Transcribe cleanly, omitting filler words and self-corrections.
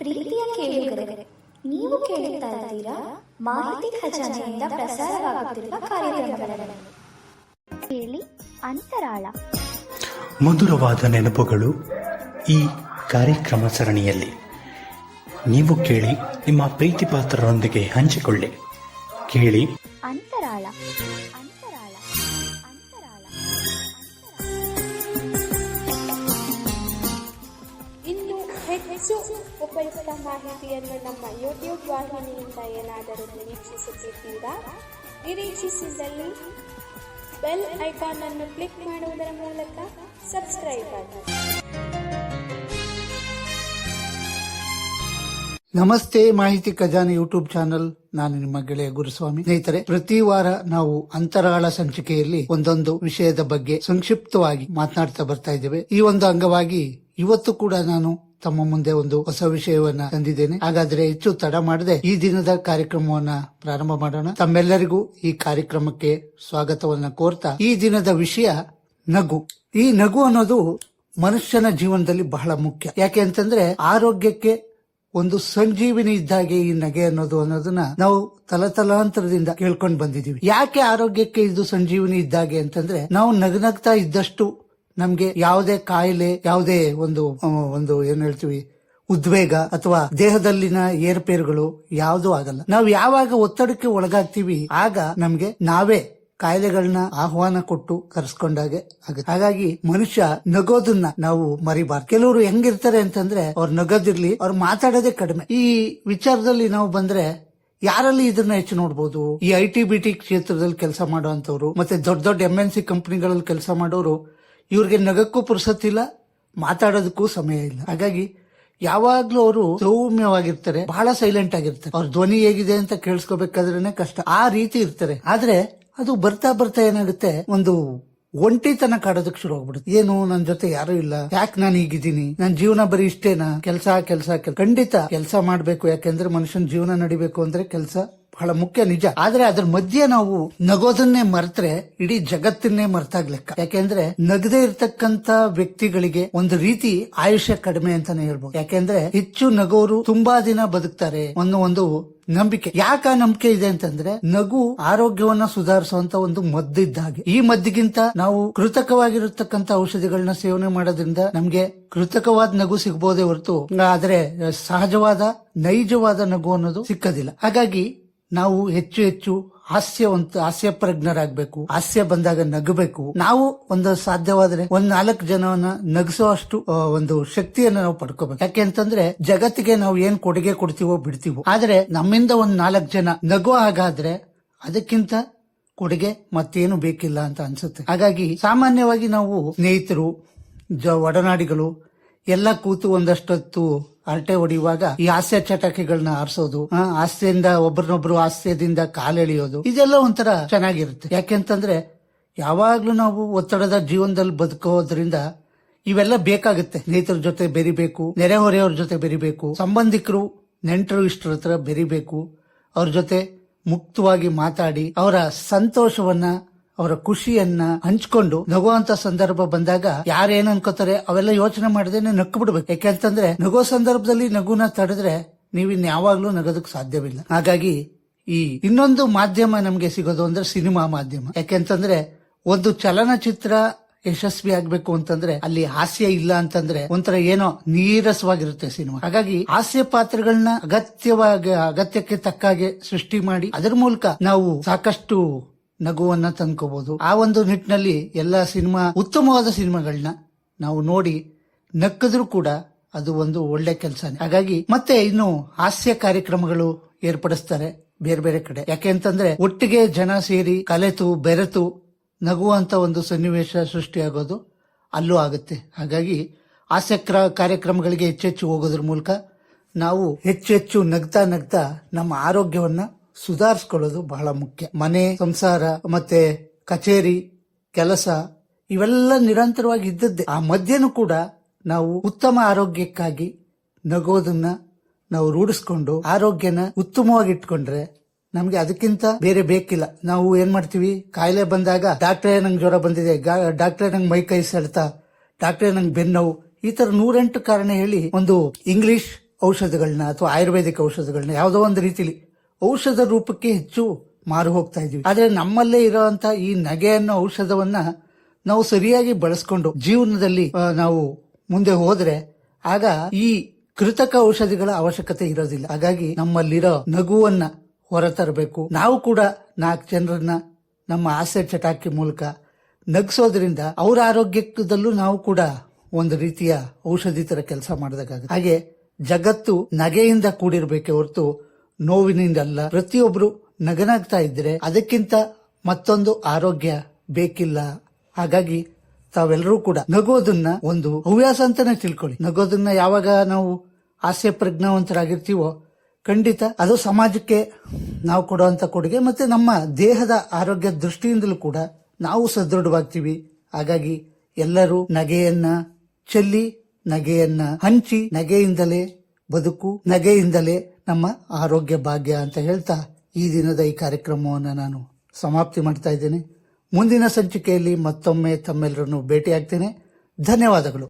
ಪ್ರೀತಿಯ ಕೇಳುಗರೆ, ನೀವು ಕೇಳುತ್ತಾ ಇದ್ದೀರಾ ಮಾಹಿತಿ ಖಜಾನೆಯಿಂದ ಪ್ರಸಾರವಾಗುತ್ತಿರುವ ಕಾರ್ಯಕ್ರಮಗಳನ್ನು. ಕೇಳಿ ಅಂತರಾಳ. ಮಧುರವಾದ ನೆನಪುಗಳು ಈ ಕಾರ್ಯಕ್ರಮ ಸರಣಿಯಲ್ಲಿ. ನೀವು ಕೇಳಿ, ನಿಮ್ಮ ಪ್ರೀತಿ ಪಾತ್ರರೊಂದಿಗೆ ಹಂಚಿಕೊಳ್ಳಿ. ಕೇಳಿ ಅಂತರಾಳ. ಅಂತರಾಳ. ಅಂತರಾಳ. ಇನ್ನು ಹೆಚ್ಚು ಉಪಯುಕ್ತ ಮಾಹಿತಿಯನ್ನು ನಮ್ಮ ಯೂಟ್ಯೂಬ್ ವಾಹಿನಿಯಿಂದ ಏನಾದರೂ ನಿರೀಕ್ಷಿಸುತ್ತಿದ್ದೀರಾ? ನಿರೀಕ್ಷಿಸಿದಲ್ಲಿ ಬೆಲ್ ಐಕಾನ್ ಅನ್ನು ಕ್ಲಿಕ್ ಮಾಡುವುದರ ಮೂಲಕ ಸಬ್ಸ್ಕ್ರೈಬ್ ಆಗಿ. ನಮಸ್ತೆ, ಮಾಹಿತಿ ಖಜಾನೆ ಯೂಟ್ಯೂಬ್ ಚಾನಲ್. ನಾನು ನಿಮ್ಮ ಗೆಳೆಯ ಗುರುಸ್ವಾಮಿ. ಸ್ನೇಹಿತರೆ, ಪ್ರತಿ ವಾರ ನಾವು ಅಂತರಾಳ ಸಂಚಿಕೆಯಲ್ಲಿ ಒಂದೊಂದು ವಿಷಯದ ಬಗ್ಗೆ ಸಂಕ್ಷಿಪ್ತವಾಗಿ ಮಾತನಾಡ್ತಾ ಬರ್ತಾ ಇದ್ದೇವೆ. ಈ ಒಂದು ಅಂಗವಾಗಿ ಇವತ್ತು ಕೂಡ ನಾನು ತಮ್ಮ ಮುಂದೆ ಒಂದು ಹೊಸ ವಿಷಯವನ್ನ ತಂದಿದ್ದೇನೆ. ಹಾಗಾದ್ರೆ ಹೆಚ್ಚು ತಡ ಮಾಡದೆ ಈ ದಿನದ ಕಾರ್ಯಕ್ರಮವನ್ನ ಪ್ರಾರಂಭ ಮಾಡೋಣ. ತಮ್ಮೆಲ್ಲರಿಗೂ ಈ ಕಾರ್ಯಕ್ರಮಕ್ಕೆ ಸ್ವಾಗತವನ್ನ ಕೋರ್ತಾ, ಈ ದಿನದ ವಿಷಯ ನಗು. ಈ ನಗು ಅನ್ನೋದು ಮನುಷ್ಯನ ಜೀವನದಲ್ಲಿ ಬಹಳ ಮುಖ್ಯ. ಯಾಕೆ ಅಂತಂದ್ರೆ ಆರೋಗ್ಯಕ್ಕೆ ಒಂದು ಸಂಜೀವಿನಿ ಇದ್ದಾಗೆ ಈ ನಗೆ ಅನ್ನೋದನ್ನ ನಾವು ತಲತಲಾಂತರದಿಂದ ಕೇಳ್ಕೊಂಡು ಬಂದಿದೀವಿ. ಯಾಕೆ ಆರೋಗ್ಯಕ್ಕೆ ಇದು ಸಂಜೀವಿನಿ ಇದ್ದಾಗೆ ಅಂತಂದ್ರೆ, ನಾವು ನಗನಗ್ತಾ ಇದ್ದಷ್ಟು ನಮ್ಗೆ ಯಾವುದೇ ಕಾಯಿಲೆ, ಯಾವುದೇ ಒಂದು ಏನ್ ಹೇಳ್ತೀವಿ ಉದ್ವೇಗ ಅಥವಾ ದೇಹದಲ್ಲಿನ ಏರುಪೇರುಗಳು ಯಾವುದೂ ಆಗಲ್ಲ. ನಾವು ಯಾವಾಗ ಒತ್ತಡಕ್ಕೆ ಒಳಗಾಗ್ತೀವಿ ಆಗ ನಮ್ಗೆ ನಾವೇ ಕಾಯಿಲೆಗಳನ್ನ ಆಹ್ವಾನ ಕೊಟ್ಟು ಕರೆಸ್ಕೊಂಡಾಗೆ ಆಗುತ್ತೆ. ಹಾಗಾಗಿ ಮನುಷ್ಯ ನಗೋದನ್ನ ನಾವು ಮರಿಬಾರ್ದು. ಕೆಲವರು ಹೆಂಗಿರ್ತಾರೆ ಅಂತಂದ್ರೆ, ಅವ್ರು ನಗೋದಿರ್ಲಿ, ಅವ್ರು ಮಾತಾಡೋದೇ ಕಡಿಮೆ. ಈ ವಿಚಾರದಲ್ಲಿ ನಾವು ಬಂದ್ರೆ ಯಾರಲ್ಲಿ ಇದನ್ನ ಹೆಚ್ಚು ನೋಡಬಹುದು? ಈ IT-BT ಕ್ಷೇತ್ರದಲ್ಲಿ ಕೆಲಸ ಮಾಡುವಂತವ್ರು, ಮತ್ತೆ ದೊಡ್ಡ ದೊಡ್ಡ MNC ಕಂಪನಿಗಳಲ್ಲಿ ಕೆಲಸ ಮಾಡೋರು, ಇವ್ರಿಗೆ ನಗಕ್ಕೂ ಪುರ್ಸತ್ತಿಲ್ಲ, ಮಾತಾಡೋದಕ್ಕೂ ಸಮಯ ಇಲ್ಲ. ಹಾಗಾಗಿ ಯಾವಾಗ್ಲೂ ಅವರು ಸೌಮ್ಯವಾಗಿರ್ತಾರೆ, ಬಹಳ ಸೈಲೆಂಟ್ ಆಗಿರ್ತಾರೆ. ಅವ್ರ ಧ್ವನಿ ಹೇಗಿದೆ ಅಂತ ಕೇಳಿಸ್ಕೋಬೇಕಾದ್ರೇನೆ ಕಷ್ಟ, ಆ ರೀತಿ ಇರ್ತಾರೆ. ಆದ್ರೆ ಅದು ಬರ್ತಾ ಬರ್ತಾ ಏನಾಗುತ್ತೆ, ಒಂದು ಒಂಟಿತನ ಕಾಡೋದಕ್ಕೆ ಶುರು ಆಗ್ಬಿಡುತ್ತೆ. ಏನು, ನನ್ ಜೊತೆ ಯಾರು ಇಲ್ಲ, ಯಾಕೆ ನಾನು ಹೀಗಿದ್ದೀನಿ, ನನ್ ಜೀವನ ಬರೀ ಇಷ್ಟೇನಾ, ಕೆಲಸ. ಖಂಡಿತ ಕೆಲಸ ಮಾಡ್ಬೇಕು. ಯಾಕೆಂದ್ರೆ ಮನುಷ್ಯನ ಜೀವನ ನಡಿಬೇಕು ಅಂದ್ರೆ ಕೆಲಸ ಬಹಳ ಮುಖ್ಯ, ನಿಜ. ಆದ್ರೆ ಅದ್ರ ಮಧ್ಯೆ ನಾವು ನಗೋದನ್ನೇ ಮರೆತ್ರೆ ಇಡೀ ಜಗತ್ತನ್ನೇ ಮರ್ತಾಗ್ ಲೆಕ್ಕ. ಯಾಕೆಂದ್ರೆ ನಗದೇ ಇರ್ತಕ್ಕಂತ ವ್ಯಕ್ತಿಗಳಿಗೆ ಒಂದು ರೀತಿ ಆಯುಷ್ಯ ಕಡಿಮೆ ಅಂತಾನೆ ಹೇಳ್ಬೋದು. ಯಾಕೆಂದ್ರೆ ಹೆಚ್ಚು ನಗೋರು ತುಂಬಾ ದಿನ ಬದುಕ್ತಾರೆ ಅನ್ನೋ ಒಂದು ನಂಬಿಕೆ. ಯಾಕ ನಂಬಿಕೆ ಇದೆ ಅಂತಂದ್ರೆ, ನಗು ಆರೋಗ್ಯವನ್ನ ಸುಧಾರಿಸುವಂತ ಒಂದು ಮದ್ದು ಇದ್ದ ಹಾಗೆ. ಈ ಮದ್ದಿಗಿಂತ ನಾವು ಕೃತಕವಾಗಿರತಕ್ಕಂತ ಔಷಧಿಗಳನ್ನ ಸೇವನೆ ಮಾಡೋದ್ರಿಂದ ನಮ್ಗೆ ಕೃತಕವಾದ ನಗು ಸಿಗಬಹುದೇ ಹೊರತು, ಆದ್ರೆ ಸಹಜವಾದ ನೈಜವಾದ ನಗು ಅನ್ನೋದು ಸಿಕ್ಕದಿಲ್ಲ. ಹಾಗಾಗಿ ನಾವು ಹೆಚ್ಚು ಹಾಸ್ಯಪ್ರಜ್ಞರಾಗಬೇಕು. ಹಾಸ್ಯ ಬಂದಾಗ ನಗಬೇಕು. ನಾವು ಒಂದು ಸಾಧ್ಯವಾದ್ರೆ 4 ಜನವನ್ನ ನಗಿಸುವಷ್ಟು ಒಂದು ಶಕ್ತಿಯನ್ನ ನಾವು ಪಡ್ಕೋಬೇಕು. ಯಾಕೆ ಅಂತಂದ್ರೆ, ಜಗತ್ತಿಗೆ ನಾವು ಏನ್ ಕೊಡುಗೆ ಕೊಡ್ತೀವೋ ಬಿಡ್ತೀವೋ, ಆದ್ರೆ ನಮ್ಮಿಂದ 4 ಜನ ನಗು ಹಾಗಾದ್ರೆ ಅದಕ್ಕಿಂತ ಕೊಡುಗೆ ಮತ್ತೇನು ಬೇಕಿಲ್ಲ ಅಂತ ಅನ್ಸುತ್ತೆ. ಹಾಗಾಗಿ ಸಾಮಾನ್ಯವಾಗಿ ನಾವು ಸ್ನೇಹಿತರು, ಒಡನಾಡಿಗಳು ಎಲ್ಲ ಕೂತು ಒಂದಷ್ಟೊತ್ತು ಹರಟೆ ಹೊಡೆಯುವಾಗ ಈ ಹಾಸ್ಯ ಚಟಕೆಗಳನ್ನ ಆರಿಸೋದು, ಹಾಸ್ಯದಿಂದ ಒಬ್ಬರನ್ನೊಬ್ರು ಹಾಸ್ಯದಿಂದ ಕಾಲೆಳೆಯೋದು, ಇದೆಲ್ಲ ಒಂಥರ ಚೆನ್ನಾಗಿರುತ್ತೆ. ಯಾಕೆಂತಂದ್ರೆ ಯಾವಾಗ್ಲೂ ನಾವು ಒತ್ತಡದ ಜೀವನದಲ್ಲಿ ಬದುಕೋದ್ರಿಂದ ಇವೆಲ್ಲ ಬೇಕಾಗುತ್ತೆ. ಸ್ನೇಹಿತರ ಜೊತೆ ಬೆರಿಬೇಕು, ನೆರೆಹೊರೆಯವ್ರ ಜೊತೆ ಬೆರಿಬೇಕು, ಸಂಬಂಧಿಕರು ನೆಂಟರು ಇಷ್ಟರ ಹತ್ರ ಬೆರಿಬೇಕು. ಅವ್ರ ಜೊತೆ ಮುಕ್ತವಾಗಿ ಮಾತಾಡಿ ಅವರ ಸಂತೋಷವನ್ನ, ಅವರ ಖುಷಿಯನ್ನ ಹಂಚ್ಕೊಂಡು ನಗುವಂತ ಸಂದರ್ಭ ಬಂದಾಗ ಯಾರೇನ್ ಅನ್ಕೋತಾರೆ ಅವೆಲ್ಲ ಯೋಚನೆ ಮಾಡದೇನೆ ನಕ್ಕು ಬಿಡ್ಬೇಕು. ಯಾಕೆಂತಂದ್ರೆ ನಗೋ ಸಂದರ್ಭದಲ್ಲಿ ನಗುನ ತಡೆದ್ರೆ ನೀವಿನ್ ಯಾವಾಗ್ಲೂ ನಗೋದಕ್ ಸಾಧ್ಯವಿಲ್ಲ. ಹಾಗಾಗಿ ಈ ಇನ್ನೊಂದು ಮಾಧ್ಯಮ ನಮ್ಗೆ ಸಿಗೋದು ಅಂದ್ರೆ ಸಿನಿಮಾ ಮಾಧ್ಯಮ. ಯಾಕೆಂತಂದ್ರೆ ಒಂದು ಚಲನಚಿತ್ರ ಯಶಸ್ವಿ ಆಗ್ಬೇಕು ಅಂತಂದ್ರೆ ಅಲ್ಲಿ ಹಾಸ್ಯ ಇಲ್ಲ ಅಂತಂದ್ರೆ ಒಂಥರ ಏನೋ ನೀರಸವಾಗಿರುತ್ತೆ ಸಿನಿಮಾ. ಹಾಗಾಗಿ ಹಾಸ್ಯ ಪಾತ್ರಗಳನ್ನ ಅಗತ್ಯಕ್ಕೆ ತಕ್ಕಾಗೆ ಸೃಷ್ಟಿ ಮಾಡಿ ಅದರ ಮೂಲಕ ನಾವು ಸಾಕಷ್ಟು ನಗುವನ್ನ ತಂದ್ಕೋಬಹುದು. ಆ ಒಂದು ನಿಟ್ಟಿನಲ್ಲಿ ಎಲ್ಲ ಉತ್ತಮವಾದ ಸಿನಿಮಾಗಳನ್ನ ನಾವು ನೋಡಿ ನಕ್ಕಿದ್ರು ಕೂಡ ಅದು ಒಂದು ಒಳ್ಳೆ ಕೆಲಸನೇ. ಹಾಗಾಗಿ ಮತ್ತೆ ಇನ್ನು ಹಾಸ್ಯ ಕಾರ್ಯಕ್ರಮಗಳು ಏರ್ಪಡಿಸ್ತಾರೆ ಬೇರೆ ಬೇರೆ ಕಡೆ. ಯಾಕೆ ಅಂತಂದ್ರೆ ಒಟ್ಟಿಗೆ ಜನ ಸೇರಿ ಕಲೆತು ಬೆರೆತು ನಗುವಂತ ಒಂದು ಸನ್ನಿವೇಶ ಸೃಷ್ಟಿಯಾಗೋದು ಅಲ್ಲೂ ಆಗುತ್ತೆ. ಹಾಗಾಗಿ ಹಾಸ್ಯ ಕಾರ್ಯಕ್ರಮಗಳಿಗೆ ಹೆಚ್ಚೆಚ್ಚು ಹೋಗೋದ್ರ ಮೂಲಕ ನಾವು ಹೆಚ್ಚು ನಗ್ತಾ ನಮ್ಮ ಆರೋಗ್ಯವನ್ನ ಸುಧಾರಿಸ್ಕೊಳ್ಳೋದು ಬಹಳ ಮುಖ್ಯ. ಮನೆ, ಸಂಸಾರ, ಮತ್ತೆ ಕಚೇರಿ, ಕೆಲಸ ಇವೆಲ್ಲ ನಿರಂತರವಾಗಿ ಇದ್ದದ್ದೇ. ಆ ಮಧ್ಯನೂ ಕೂಡ ನಾವು ಉತ್ತಮ ಆರೋಗ್ಯಕ್ಕಾಗಿ ನಗೋದನ್ನ ನಾವು ರೂಢಿಸ್ಕೊಂಡು ಆರೋಗ್ಯನ ಉತ್ತಮವಾಗಿ ಇಟ್ಕೊಂಡ್ರೆ ನಮ್ಗೆ ಅದಕ್ಕಿಂತ ಬೇರೆ ಬೇಕಿಲ್ಲ. ನಾವು ಏನ್ ಮಾಡ್ತೀವಿ, ಕಾಯಿಲೆ ಬಂದಾಗ ಡಾಕ್ಟ್ರೇ ನಂಗೆ ಜ್ವರ ಬಂದಿದೆ, ಡಾಕ್ಟ್ರೇ ನಂಗೆ ಮೈ ಕೈ ಸೆಳೆತ, ಡಾಕ್ಟ್ರೇ ನಂಗೆ ಬೆನ್ನೋವು, ಈ ತರ 108 ಕಾರಣ ಹೇಳಿ ಒಂದು ಇಂಗ್ಲಿಷ್ ಔಷಧಗಳನ್ನ ಅಥವಾ ಆಯುರ್ವೇದಿಕ್ ಔಷಧಗಳನ್ನ ಯಾವುದೋ ಒಂದು ರೀತಿಲಿ ಔಷಧ ರೂಪಕ್ಕೆ ಹೆಚ್ಚು ಮಾರು ಹೋಗ್ತಾ ಇದೀವಿ. ಆದ್ರೆ ನಮ್ಮಲ್ಲೇ ಇರುವಂತ ಈ ನಗೆ ಅನ್ನೋ ಔಷಧವನ್ನ ನಾವು ಸರಿಯಾಗಿ ಬಳಸ್ಕೊಂಡು ಜೀವನದಲ್ಲಿ ನಾವು ಮುಂದೆ ಹೋದ್ರೆ ಆಗ ಈ ಕೃತಕ ಔಷಧಿಗಳ ಅವಶ್ಯಕತೆ ಇರೋದಿಲ್ಲ. ಹಾಗಾಗಿ ನಮ್ಮಲ್ಲಿರೋ ನಗುವನ್ನ ಹೊರತರಬೇಕು. ನಾವು ಕೂಡ 4 ಜನರನ್ನ ನಮ್ಮ ಹಾಸ್ಯ ಚಟಾಕಿ ಮೂಲಕ ನಗಿಸೋದ್ರಿಂದ ಅವರ ಆರೋಗ್ಯದಲ್ಲೂ ನಾವು ಕೂಡ ಒಂದು ರೀತಿಯ ಔಷಧಿ ತರ ಕೆಲಸ ಮಾಡಿದಾಗುತ್ತೆ. ಹಾಗೆ ಜಗತ್ತು ನಗೆಯಿಂದ ಕೂಡಿರ್ಬೇಕೆ ಹೊರತು ನೋವಿನಿಂದಲ್ಲ. ಪ್ರತಿಯೊಬ್ರು ನಗನಾಗ್ತಾ ಇದ್ರೆ ಅದಕ್ಕಿಂತ ಮತ್ತೊಂದು ಆರೋಗ್ಯ ಬೇಕಿಲ್ಲ. ಹಾಗಾಗಿ ತಾವೆಲ್ಲರೂ ಕೂಡ ನಗೋದನ್ನ ಒಂದು ಹವ್ಯಾಸ ಅಂತಾನೆ ತಿಳ್ಕೊಳ್ಳಿ. ನಗೋದನ್ನ ಯಾವಾಗ ನಾವು ಹಾಸ್ಯ ಪ್ರಜ್ಞಾವಂತರಾಗಿರ್ತೀವೋ ಖಂಡಿತ ಅದು ಸಮಾಜಕ್ಕೆ ನಾವು ಕೊಡುವಂತ ಕೊಡುಗೆ, ಮತ್ತೆ ನಮ್ಮ ದೇಹದ ಆರೋಗ್ಯ ದೃಷ್ಟಿಯಿಂದಲೂ ಕೂಡ ನಾವು ಸದೃಢವಾಗ್ತೀವಿ. ಹಾಗಾಗಿ ಎಲ್ಲರೂ ನಗೆಯನ್ನ ಚೆಲ್ಲಿ, ನಗೆಯನ್ನ ಹಂಚಿ, ನಗೆಯಿಂದಲೇ ಬದುಕು, ನಗೆಯಿಂದಲೇ ನಮ್ಮ ಆರೋಗ್ಯ ಭಾಗ್ಯ ಅಂತ ಹೇಳ್ತಾ ಈ ದಿನದ ಈ ಕಾರ್ಯಕ್ರಮವನ್ನು ನಾನು ಸಮಾಪ್ತಿ ಮಾಡ್ತಾ ಇದ್ದೇನೆ. ಮುಂದಿನ ಸಂಚಿಕೆಯಲ್ಲಿ ಮತ್ತೊಮ್ಮೆ ತಮ್ಮೆಲ್ಲರನ್ನು ಭೇಟಿಯಾಗ್ತೇನೆ. ಧನ್ಯವಾದಗಳು.